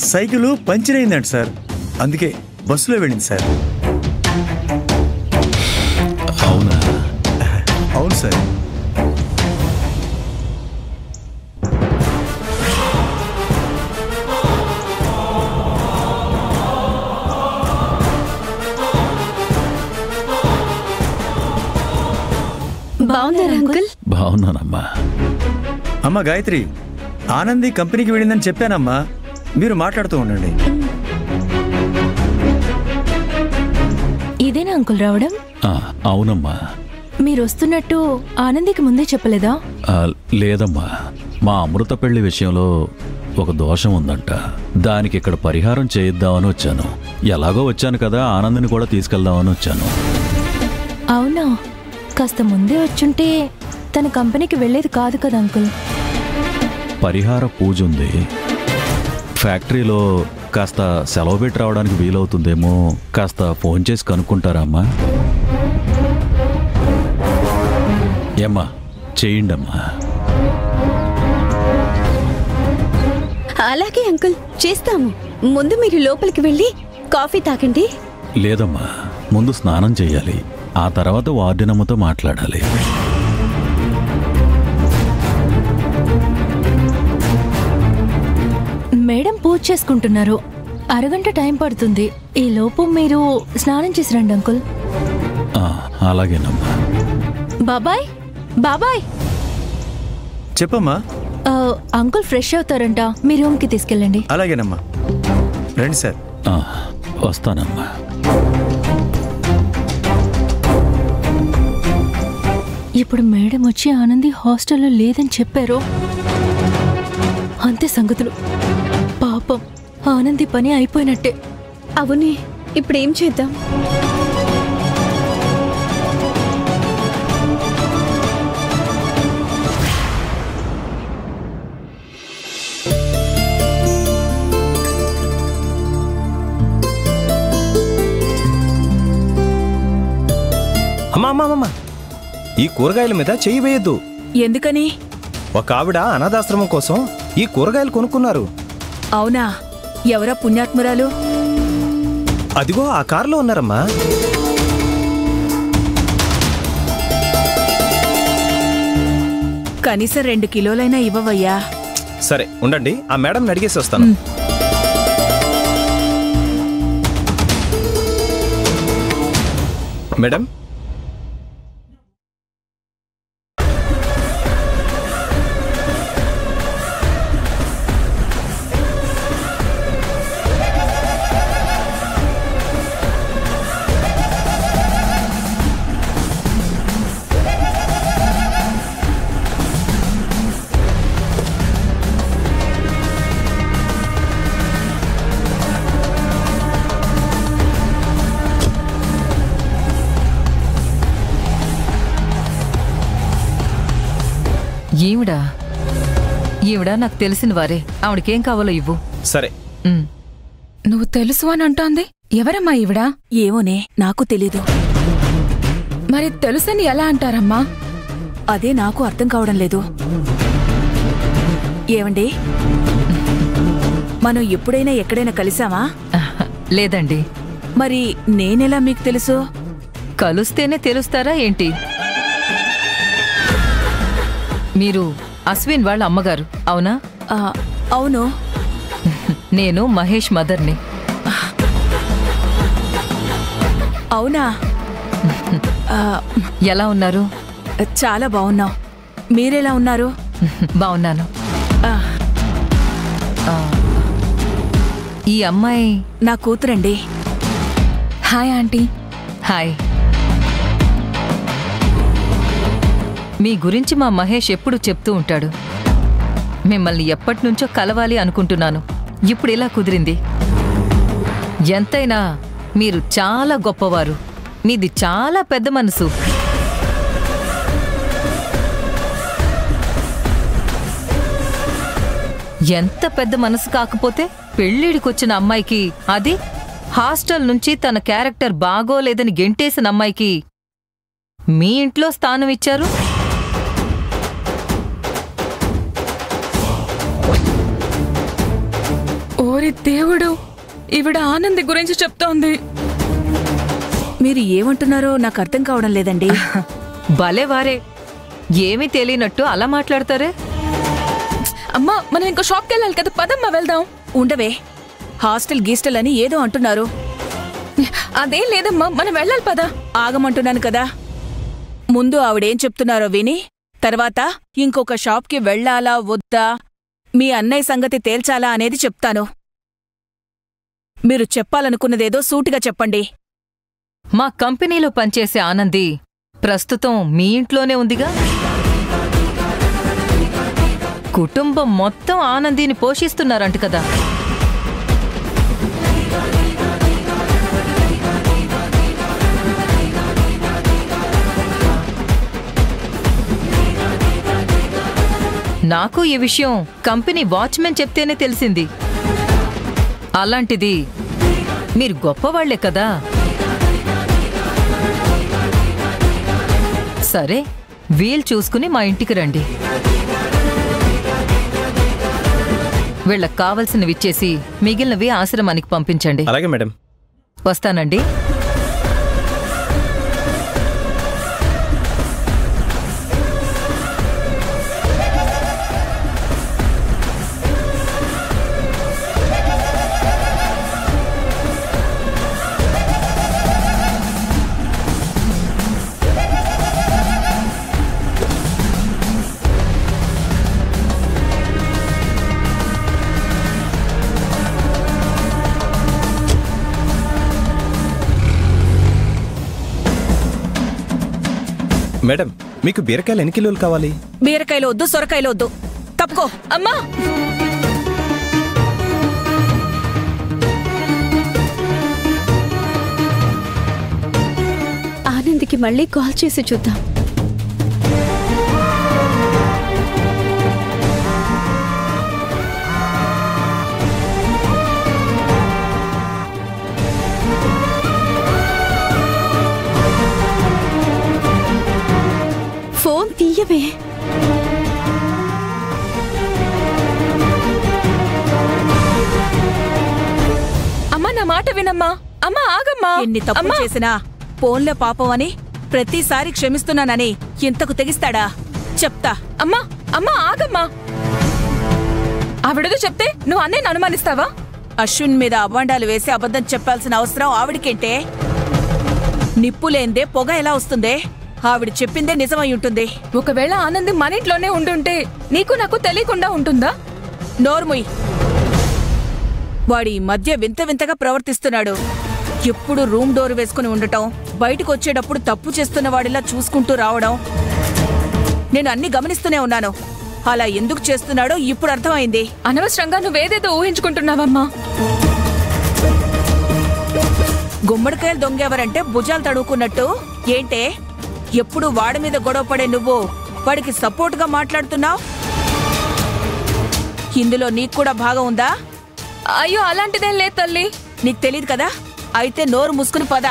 Cycle puncture అయిందంట sir, అందుకే బస్సులో వెళ్ళింది సార్. అవునా? అవును సార్. బాగున్నారా అంకుల్? బాగున్నానమ్మా. అమ్మా గాయత్రి, ఆనంది కంపెనీకి వెళ్ళిందని చెప్పానమ్మా, మీరు మాట్లాడుతూ ఉండండి. ఇదేనా అంకుల్ రావడం? అవునమ్మా. మీరు వస్తున్నట్టు ఆనందికి ముందే చెప్పలేదా? లేదమ్మా, మా అమృత పెళ్లి విషయంలో ఒక దోషం ఉందంట, దానికి ఇక్కడ పరిహారం చేయిద్దామని వచ్చాను. ఎలాగో వచ్చాను కదా, ఆనందిని కూడా తీసుకెళ్దామని వచ్చాను. అవునా? కాస్త ముందే వచ్చుంటే తన కంపెనీకి వెళ్ళేది కాదు కదా అంకుల్. పరిహార పూజ ఉంది, ఫ్యాక్టరీలో కాస్త సెలవు పెట్టి రావడానికి వీలవుతుందేమో, కాస్త ఫోన్ చేసి కనుక్కుంటారా అమ్మా? ఏమ్మా, చేయండమ్మా. అలాగే అంకుల్, చేస్తాము. ముందు మీరు లోపలికి వెళ్ళి కాఫీ తాగండి. లేదమ్మా, ముందు స్నానం చెయ్యాలి, ఆ తర్వాత వార్డెనమ్మతో మాట్లాడాలి. మేడం పూజ చేసుకుంటున్నారు, అరగంట టైం పడుతుంది. ఈ లోపు మీరు స్నానం చేసి రండి అంకుల్. అలాగేనమ్మా. బాబాయ్, బాబాయ్. చెప్పమ్మా. అంకుల్ ఫ్రెష్ అవుతారంట, మీ రూమ్కి తీసుకెళ్ళండి. అలాగేనమ్మా, రండి సార్. వస్తానమ్మా. ఇప్పుడు మేడం వచ్చి ఆనంది హాస్టల్లో లేదని చెప్పారు, అంతే సంగతులు. పాపం ఆనంది పని అయిపోయినట్టే. అవునే, ఇప్పుడేం చేద్దాం? అమ్మా, ఈ కూరగాయల మీద చెయ్యి వేయద్దు. ఎందుకని? ఒక ఆవిడ అనాథాశ్రమం కోసం ఈ కూరగాయలు కొనుక్కున్నారు. అవునా? ఎవరా పుణ్యాత్మురాలు? అదిగో ఆ కారులో ఉన్నారమ్మా. కనీసం 2 కిలోలైనా ఇవ్వవయ్యా. సరే ఉండండి, ఆ మేడంని అడిగేసి వస్తాను. మేడం, ఈవిడ నాకు తెలిసిన వారే, ఆవిడకేం కావాలో ఇవ్వు. సరే. నువ్వు తెలుసు అని అంటోంది, ఎవరమ్మా ఈవిడ? ఏమోనే, నాకు తెలీదు. మరి తెలుసని ఎలా అంటారమ్మా? అదే నాకు అర్థం కావడం లేదు. ఏమండి, మనం ఎప్పుడైనా ఎక్కడైనా కలిసామా? లేదండి. మరి నేనెలా మీకు తెలుసు? కలుస్తేనే తెలుస్తారా ఏంటి? మీరు అశ్విన్ వాళ్ళ అమ్మగారు అవునా? అవును. నేను మహేష్ మదర్ని. అవునా? ఎలా ఉన్నారు? చాలా బాగున్నావు. మీరెలా ఉన్నారు? బాగున్నాను. ఈ అమ్మాయి నా కూతురండి. Hi aunty. హాయ్. మీ గురించి మా మహేష్ ఎప్పుడు చెప్తూ ఉంటాడు. మిమ్మల్ని ఎప్పటినుంచో కలవాలి అనుకుంటున్నాను, ఇప్పుడు ఇలా కుదిరింది. ఎంతైనా మీరు చాలా గొప్పవారు, మీది చాలా పెద్ద మనసు. ఎంత పెద్ద మనసు కాకపోతే పెళ్ళిడికొచ్చిన అమ్మాయికి, అది హాస్టల్ నుంచి తన క్యారెక్టర్ బాగోలేదని గెంటేసిన అమ్మాయికి మీ ఇంట్లో స్థానం ఇచ్చారు. ఓరి దేవుడు, ఈవిడ ఆనంది గురించి చెప్తోంది. మీరు ఏమంటున్నారో నాకు అర్థం కావడం లేదండి. భలే వారే, ఏమీ తెలియనట్టు అలా మాట్లాడతారే. అమ్మా, మనం ఇంకో షాప్కి వెళ్ళాలి కదా, పదమ్మా వెళ్దాం. ఉండవే, హాస్టల్ గీస్టల్ అని ఏదో అంటున్నారు. అదేం లేదమ్మా, మనం వెళ్ళాలి పదా. ఆగమంటున్నాను కదా. ముందు ఆవిడేం చెప్తున్నారో విని తర్వాత ఇంకొక షాప్కి వెళ్ళాలా వద్దా, మీ అన్నయ్య సంగతి తేల్చాలా అనేది చెప్తాను. మీరు చెప్పాలనుకున్నదేదో సూటిగా చెప్పండి. మా కంపెనీలో పనిచేసే ఆనంది ప్రస్తుతం మీ ఇంట్లోనే ఉందిగా. కుటుంబం మొత్తం ఆనందిని పోషిస్తున్నారంట కదా. నాకు ఈ విషయం కంపెనీ వాచ్మెన్ చెప్తేనే తెలిసింది. అలాంటిది మీరు గొప్పవాళ్లే కదా. సరే, వీలు చూసుకుని మా ఇంటికి రండి. వీళ్ళకి కావలసినవి ఇచ్చేసి మిగిలినవి ఆశ్రమానికి పంపించండి. అలాగే మేడం. వస్తానండి. మేడం, మీకు బీరకాయలు ఎన్ని కిలోలు కావాలి? బీరకాయలు వద్దు, సొరకాయలు వద్దు. తప్పుకో. అమ్మా, ఆనంద్కి మళ్ళీ కాల్ చేసి చూద్దాం. ఫోన్ తీయవే. అమ్మా, నా మాట వినమ్మా. అమ్మా, ఆగమ్మా. ఎన్ని తప్పులు చేసినా పోన్లే పాపం అని ప్రతిసారి క్షమిస్తున్నానని ఇంతకు తెగిస్తాడా? చెప్తా. అమ్మా, అమ్మా, ఆగమ్మా. ఆవిడదో చెప్తే నువ్వు అన్నయ్యను అనుమానిస్తావా? అశ్విన్ మీద అవ్వండాలు వేసి అబద్ధం చెప్పాల్సిన అవసరం ఆవిడికేంటే? నిప్పులేందే పొగ ఎలా వస్తుందే? ఆవిడ చెప్పిందే నిజమై ఉంటుంది. ఒకవేళ ఆనంది మన ఇంట్లోనే ఉండుంటే నీకు నాకు తెలియకుండా ఉంటుందా? నోర్ముయ్. వాడి మధ్య వింత వింతగా ప్రవర్తిస్తున్నాడు. ఎప్పుడు రూమ్ డోర్ వేసుకుని ఉండటం, బయటకు వచ్చేటప్పుడు తప్పు చేస్తున్న వాడిలా చూసుకుంటూ రావడం. నేను అన్ని గమనిస్తూనే ఉన్నాను. అలా ఎందుకు చేస్తున్నాడో ఇప్పుడు అర్థమైంది. అనవసరంగా నువ్వేదేదో ఊహించుకుంటున్నావమ్మా. గుమ్మడికాయలు దొంగెవరంటే భుజాలు తడుకున్నట్టు ఏంటే ఎప్పుడు వాడి మీద గొడవ పడే నువ్వు వాడికి సపోర్ట్గా మాట్లాడుతున్నావు? ఇందులో నీకు కూడా భాగం ఉందా? అయ్యో, అలాంటిదేం లేదు తల్లి. నీకు తెలీదు కదా? అయితే నోరు మూసుకుని పద.